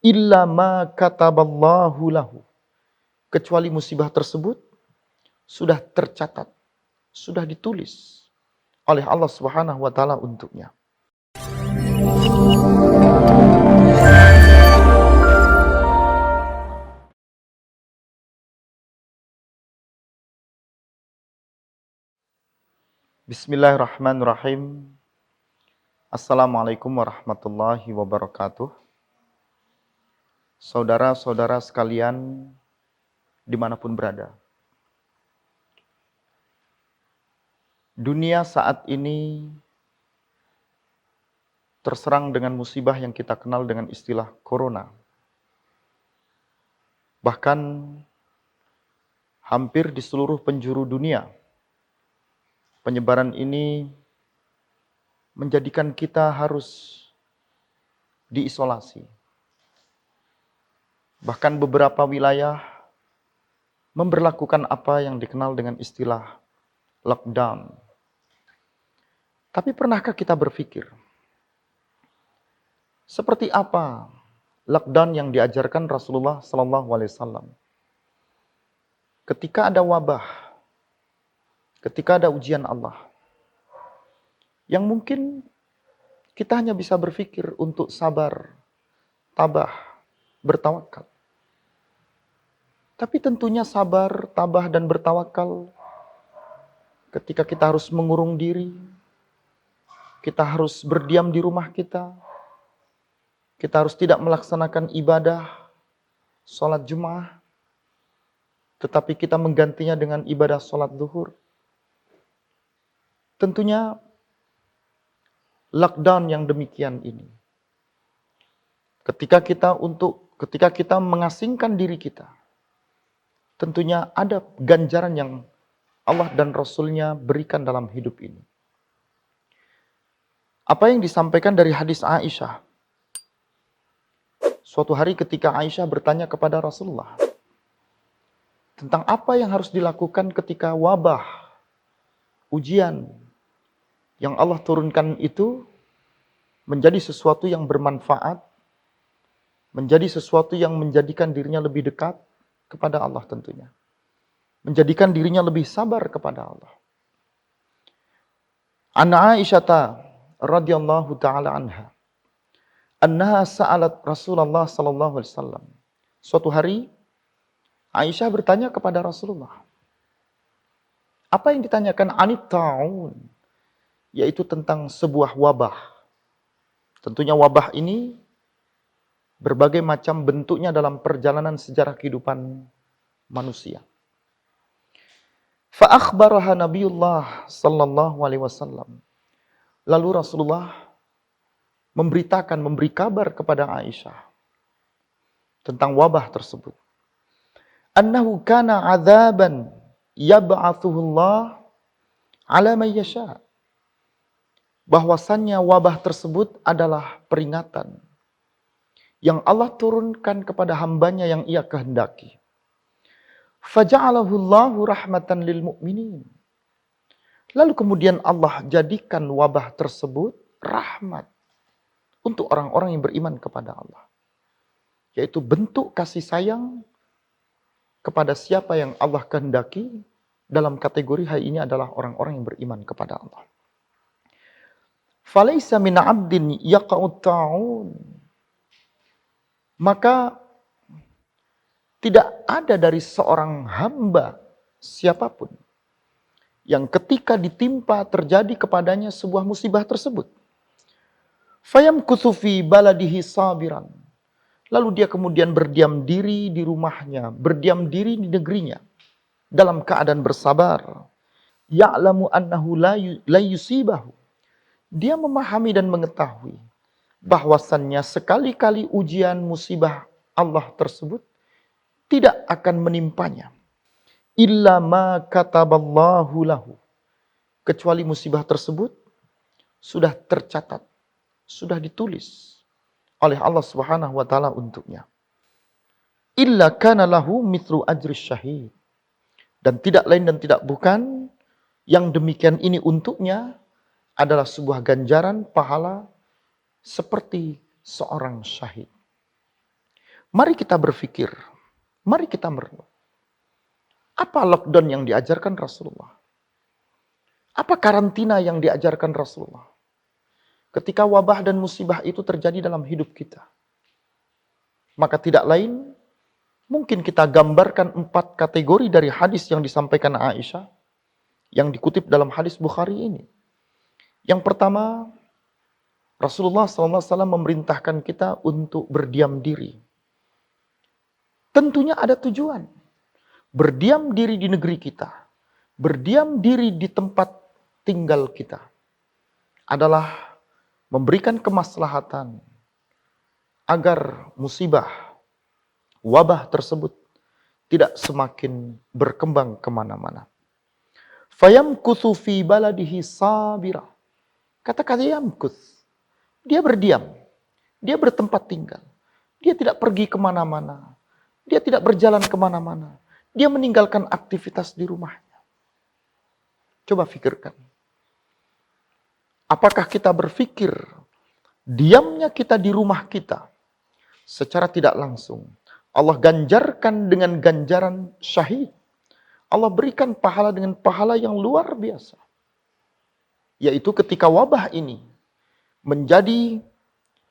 illa ma kataballahu lahu, kecuali musibah tersebut sudah tercatat, sudah ditulis oleh Allah Subhanahu wa taala untuknya. Bismillahirrahmanirrahim. Assalamualaikum warahmatullahi wabarakatuh. Saudara-saudara sekalian dimanapun berada. Dunia saat ini terserang dengan musibah yang kita kenal dengan istilah corona. Bahkan hampir di seluruh penjuru dunia, penyebaran ini menjadikan kita harus diisolasi. Bahkan beberapa wilayah memberlakukan apa yang dikenal dengan istilah lockdown. Tapi pernahkah kita berpikir, seperti apa lockdown yang diajarkan Rasulullah SAW? Ketika ada wabah, ketika ada ujian Allah, yang mungkin kita hanya bisa berpikir untuk sabar, tabah, bertawakal. Tapi tentunya sabar, tabah, dan bertawakal ketika kita harus mengurung diri, kita harus berdiam di rumah kita harus tidak melaksanakan ibadah, sholat Jumat, tetapi kita menggantinya dengan ibadah sholat zuhur. Tentunya lockdown yang demikian ini, ketika kita mengasingkan diri kita, tentunya ada ganjaran yang Allah dan Rasul-Nya berikan dalam hidup ini. Apa yang disampaikan dari hadis Aisyah? Suatu hari ketika Aisyah bertanya kepada Rasulullah tentang apa yang harus dilakukan ketika wabah, ujian yang Allah turunkan itu menjadi sesuatu yang bermanfaat, menjadi sesuatu yang menjadikan dirinya lebih dekat kepada Allah tentunya. Menjadikan dirinya lebih sabar kepada Allah. Anna Aisyata radhiyallahu ta'ala anha, annaha sa'alat Rasulullah sallallahu alaihi wasallam. Suatu hari Aisyah bertanya kepada Rasulullah. Apa yang ditanyakan? Anit ta'un, yaitu tentang sebuah wabah. Tentunya wabah ini berbagai macam bentuknya dalam perjalanan sejarah kehidupan manusia. Fa akhbaraha Nabiullah sallallahu alaihi wasallam. Lalu Rasulullah memberi kabar kepada Aisyah tentang wabah tersebut. Annahu kana adzaban yab'atsuhullah ala may yasha. Bahwasannya wabah tersebut adalah peringatan yang Allah turunkan kepada hambanya yang ia kehendaki. Faja'alahu Allahu rahmatan lil mu'minin. Lalu kemudian Allah jadikan wabah tersebut rahmat untuk orang-orang yang beriman kepada Allah. Yaitu bentuk kasih sayang kepada siapa yang Allah kehendaki. Dalam kategori hari ini adalah orang-orang yang beriman kepada Allah. Falaisa min 'abdin yaqa'ut ta'un. Maka tidak ada dari seorang hamba siapapun yang ketika ditimpa terjadi kepadanya sebuah musibah tersebut, fayamkuthu fi baladihi sabiran, lalu dia kemudian berdiam diri di rumahnya, berdiam diri di negerinya dalam keadaan bersabar. Ya'lamu annahu la yusibahu, dia memahami dan mengetahui bahwasannya sekali-kali ujian musibah Allah tersebut tidak akan menimpanya. Illa ma kataballahu lahu, kecuali musibah tersebut sudah tercatat, sudah ditulis oleh Allah Subhanahu wa taala untuknya. Illa kana lahu mithlu ajri syahid, dan tidak lain dan tidak bukan yang demikian ini untuknya adalah sebuah ganjaran pahala seperti seorang syahid. Mari kita berpikir, mari kita merenung. Apa lockdown yang diajarkan Rasulullah? Apa karantina yang diajarkan Rasulullah? Ketika wabah dan musibah itu terjadi dalam hidup kita. Maka tidak lain, mungkin kita gambarkan 4 kategori dari hadis yang disampaikan Aisyah, yang dikutip dalam hadis Bukhari ini. Yang pertama, Rasulullah SAW memerintahkan kita untuk berdiam diri. Tentunya ada tujuan. Berdiam diri di negeri kita, berdiam diri di tempat tinggal kita, adalah memberikan kemaslahatan agar musibah, wabah tersebut tidak semakin berkembang kemana-mana. Fayamkuthu fi baladihi sabira. Kata-kata yamkuth, dia berdiam, dia bertempat tinggal, dia tidak pergi kemana-mana, dia tidak berjalan kemana-mana. Dia meninggalkan aktivitas di rumahnya. Coba pikirkan. Apakah kita berpikir diamnya kita di rumah kita secara tidak langsung Allah ganjarkan dengan ganjaran syahid. Allah berikan pahala dengan pahala yang luar biasa. Yaitu ketika wabah ini menjadi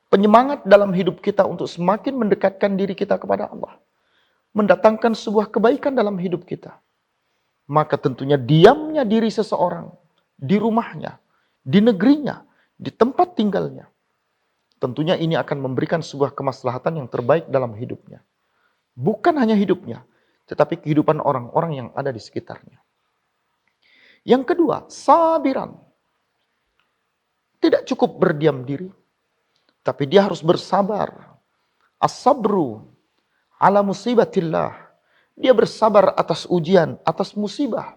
penyemangat dalam hidup kita untuk semakin mendekatkan diri kita kepada Allah. Mendatangkan sebuah kebaikan dalam hidup kita. Maka tentunya diamnya diri seseorang di rumahnya, di negerinya, di tempat tinggalnya. Tentunya ini akan memberikan sebuah kemaslahatan yang terbaik dalam hidupnya. Bukan hanya hidupnya, tetapi kehidupan orang-orang yang ada di sekitarnya. Yang kedua, sabiran. Tidak cukup berdiam diri, tapi dia harus bersabar. As-sabru ala musibatillah. Dia bersabar atas ujian, atas musibah,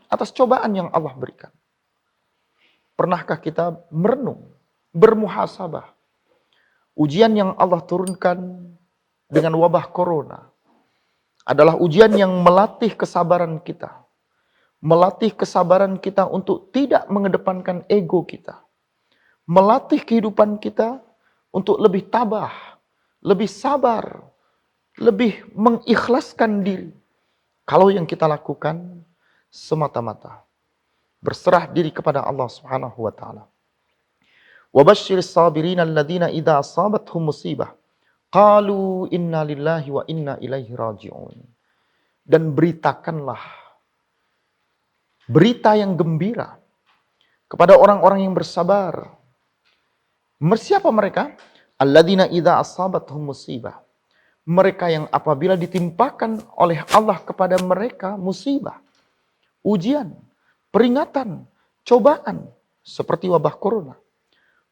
atas cobaan yang Allah berikan. Pernahkah kita merenung, bermuhasabah? Ujian yang Allah turunkan dengan wabah corona adalah ujian yang melatih kesabaran kita. Melatih kesabaran kita untuk tidak mengedepankan ego kita. Melatih kehidupan kita untuk lebih tabah, lebih sabar, lebih mengikhlaskan diri. Kalau yang kita lakukan semata-mata berserah diri kepada Allah Subhanahu wa taala. Wa basyyiris sabirin alladziina idza asabathum musibah qalu inna lillahi wa inna ilaihi raji'un. Dan beritakanlah berita yang gembira kepada orang-orang yang bersabar. Siapa mereka? Alladziina idza asabathum musibah. Mereka yang apabila ditimpakan oleh Allah kepada mereka musibah, ujian, peringatan, cobaan, seperti wabah corona,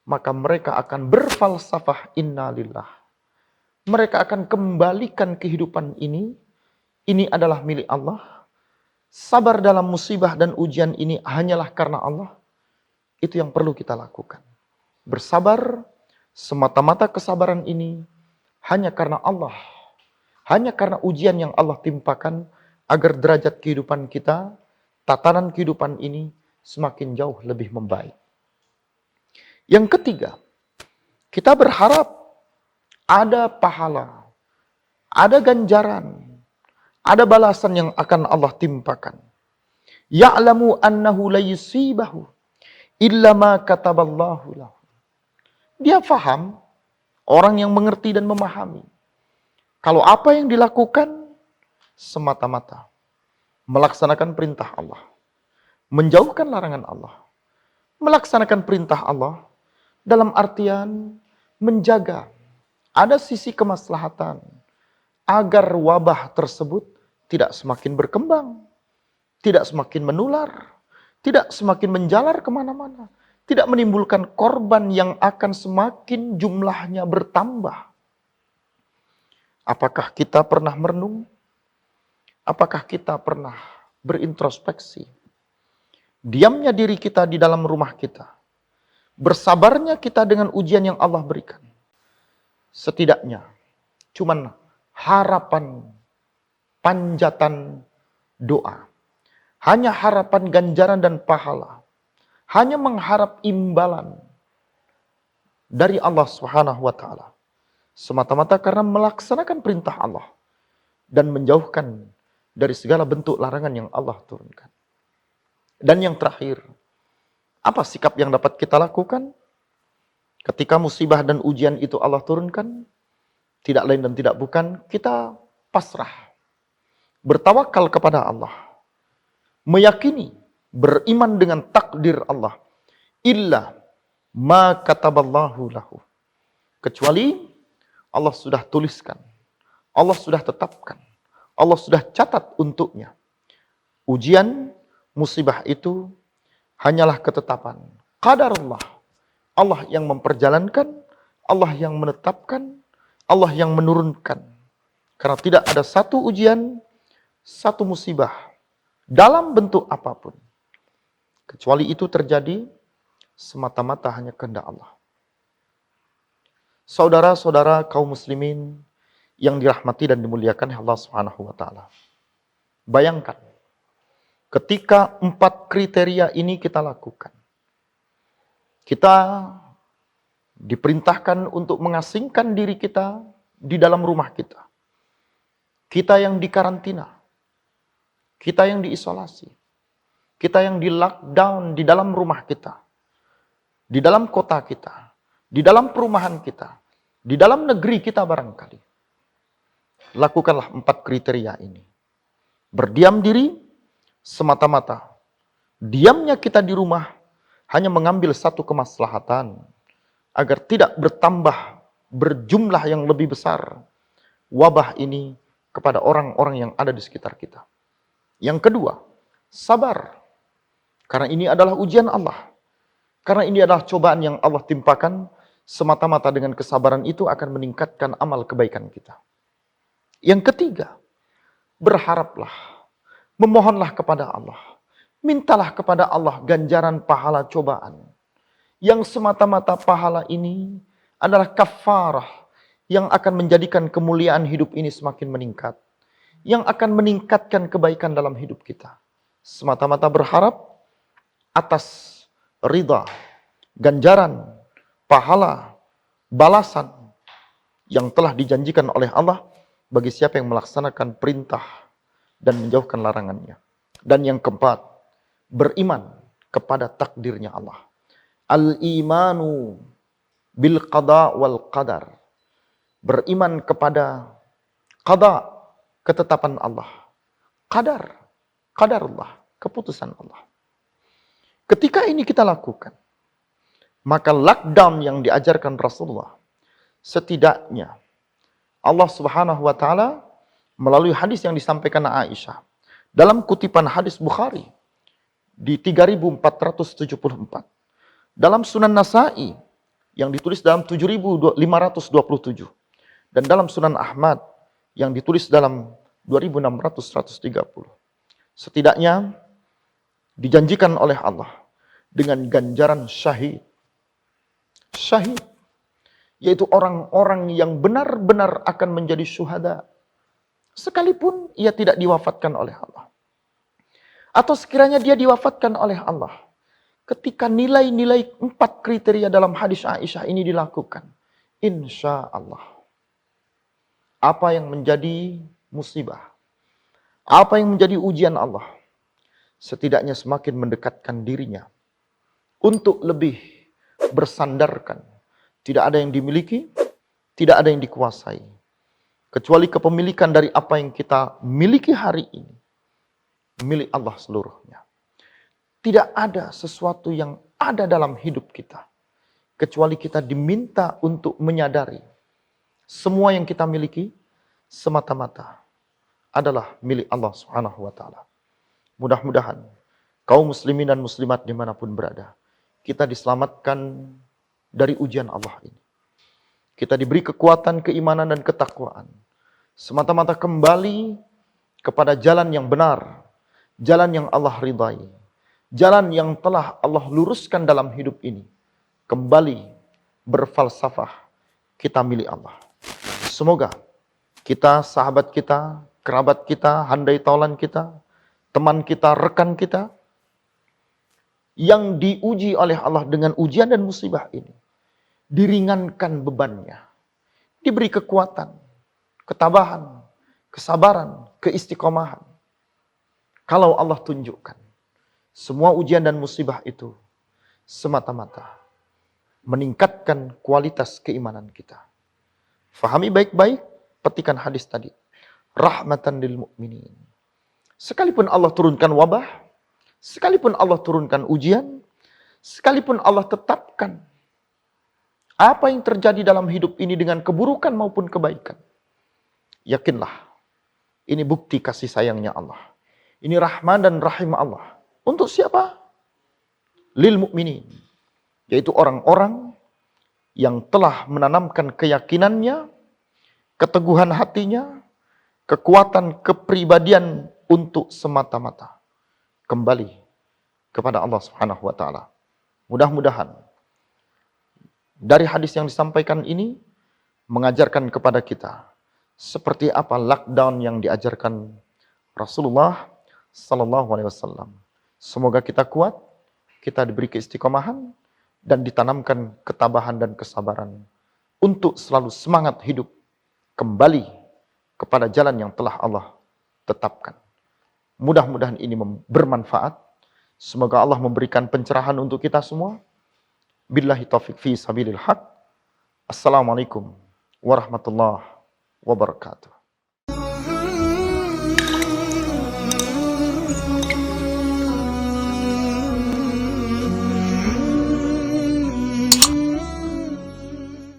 maka mereka akan berfalsafah inna lillah. Mereka akan kembalikan kehidupan ini adalah milik Allah. Sabar dalam musibah dan ujian ini hanyalah karena Allah. Itu yang perlu kita lakukan. Bersabar, semata-mata kesabaran ini hanya karena Allah, hanya karena ujian yang Allah timpakan agar derajat kehidupan kita, tatanan kehidupan ini semakin jauh lebih membaik. Yang ketiga, kita berharap ada pahala, ada ganjaran, ada balasan yang akan Allah timpakan. Ya'lamu annahu la yusibahu illa ma kataballahu lahu. Dia faham, orang yang mengerti dan memahami, kalau apa yang dilakukan semata-mata melaksanakan perintah Allah, menjauhkan larangan Allah, melaksanakan perintah Allah dalam artian menjaga ada sisi kemaslahatan agar wabah tersebut tidak semakin berkembang, tidak semakin menular, tidak semakin menjalar kemana-mana, tidak menimbulkan korban yang akan semakin jumlahnya bertambah. Apakah kita pernah merenung? Apakah kita pernah berintrospeksi? Diamnya diri kita di dalam rumah kita. Bersabarnya kita dengan ujian yang Allah berikan. Setidaknya, cuman harapan, panjatan doa. Hanya harapan ganjaran dan pahala. Hanya mengharap imbalan dari Allah Subhanahu wa taala. semata-mata karena melaksanakan perintah Allah dan menjauhkan dari segala bentuk larangan yang Allah turunkan. Dan yang terakhir, apa sikap yang dapat kita lakukan ketika musibah dan ujian itu Allah turunkan? Tidak lain dan tidak bukan, kita pasrah, bertawakal kepada Allah, meyakini, beriman dengan takdir Allah. Illa ma kataballahu lahu. Kecuali Allah sudah tuliskan, Allah sudah tetapkan, Allah sudah catat untuknya. Ujian, musibah itu hanyalah ketetapan. Qadarullah. Allah yang memperjalankan, Allah yang menetapkan, Allah yang menurunkan. Karena tidak ada satu ujian, satu musibah dalam bentuk apapun, kecuali itu terjadi semata-mata hanya kehendak Allah. Saudara-saudara kaum muslimin yang dirahmati dan dimuliakan Allah Subhanahu wa taala. Bayangkan ketika 4 kriteria ini kita lakukan. Kita diperintahkan untuk mengasingkan diri kita di dalam rumah kita. Kita yang dikarantina. Kita yang diisolasi. Kita yang di lockdown di dalam rumah kita. Di dalam kota kita. Di dalam perumahan kita. Di dalam negeri kita barangkali. Lakukanlah 4 kriteria ini. Berdiam diri semata-mata. Diamnya kita di rumah hanya mengambil satu kemaslahatan agar tidak bertambah berjumlah yang lebih besar wabah ini kepada orang-orang yang ada di sekitar kita. Yang kedua, sabar. Karena ini adalah ujian Allah. Karena ini adalah cobaan yang Allah timpakan, semata-mata dengan kesabaran itu akan meningkatkan amal kebaikan kita. Yang ketiga, berharaplah, memohonlah kepada Allah. Mintalah kepada Allah ganjaran pahala cobaan. Yang semata-mata pahala ini adalah kafarah yang akan menjadikan kemuliaan hidup ini semakin meningkat. Yang akan meningkatkan kebaikan dalam hidup kita. Semata-mata berharap atas ridha, ganjaran, pahala, balasan yang telah dijanjikan oleh Allah bagi siapa yang melaksanakan perintah dan menjauhkan larangannya. Dan yang keempat, beriman kepada takdirnya Allah. Al-imanu bil qada wal qadar. Beriman kepada qada, ketetapan Allah. Qadar, qadarullah, keputusan Allah. Ketika ini kita lakukan, maka lockdown yang diajarkan Rasulullah, setidaknya Allah Subhanahu wa taala melalui hadis yang disampaikan Aisyah dalam kutipan hadis Bukhari di 3474, dalam Sunan Nasa'i yang ditulis dalam 7527, dan dalam Sunan Ahmad yang ditulis dalam 2630. Setidaknya dijanjikan oleh Allah dengan ganjaran syahid. Syahid, yaitu orang-orang yang benar-benar akan menjadi syuhada, sekalipun ia tidak diwafatkan oleh Allah. Atau sekiranya dia diwafatkan oleh Allah, ketika nilai-nilai 4 kriteria dalam hadis Aisyah ini dilakukan, insya Allah, apa yang menjadi musibah, apa yang menjadi ujian Allah, setidaknya semakin mendekatkan dirinya untuk lebih bersandarkan. Tidak ada yang dimiliki, tidak ada yang dikuasai, kecuali kepemilikan dari apa yang kita miliki hari ini, milik Allah seluruhnya. Tidak ada sesuatu yang ada dalam hidup kita, kecuali kita diminta untuk menyadari semua yang kita miliki semata-mata adalah milik Allah Subhanahu wa taala. Mudah-mudahan kaum muslimin dan muslimat dimanapun berada, kita diselamatkan dari ujian Allah ini. Kita diberi kekuatan, keimanan, dan ketakwaan. Semata-mata kembali kepada jalan yang benar, jalan yang Allah ridai, jalan yang telah Allah luruskan dalam hidup ini. Kembali berfalsafah, kita milik Allah. Semoga kita, sahabat kita, kerabat kita, handai taulan kita, teman kita, rekan kita, yang diuji oleh Allah dengan ujian dan musibah ini, diringankan bebannya, diberi kekuatan, ketabahan, kesabaran, keistiqomahan. Kalau Allah tunjukkan, semua ujian dan musibah itu semata-mata meningkatkan kualitas keimanan kita. Fahami baik-baik, petikan hadis tadi. Rahmatan lil mu'minin. Sekalipun Allah turunkan wabah, sekalipun Allah turunkan ujian, sekalipun Allah tetapkan apa yang terjadi dalam hidup ini dengan keburukan maupun kebaikan, yakinlah, ini bukti kasih sayangnya Allah. Ini rahman dan rahim Allah. Untuk siapa? Lil mu'minin. Yaitu orang-orang yang telah menanamkan keyakinannya, keteguhan hatinya, kekuatan kepribadian untuk semata-mata kembali kepada Allah Subhanahu wa taala. Mudah-mudahan dari hadis yang disampaikan ini mengajarkan kepada kita seperti apa lockdown yang diajarkan Rasulullah sallallahu alaihi wasallam. Semoga kita kuat, kita diberi keistiqomahan dan ditanamkan ketabahan dan kesabaran untuk selalu semangat hidup kembali kepada jalan yang telah Allah tetapkan. Mudah-mudahan ini bermanfaat. Semoga Allah memberikan pencerahan untuk kita semua. Billahi taufiq fi sabilil haq. Assalamualaikum warahmatullahi wabarakatuh.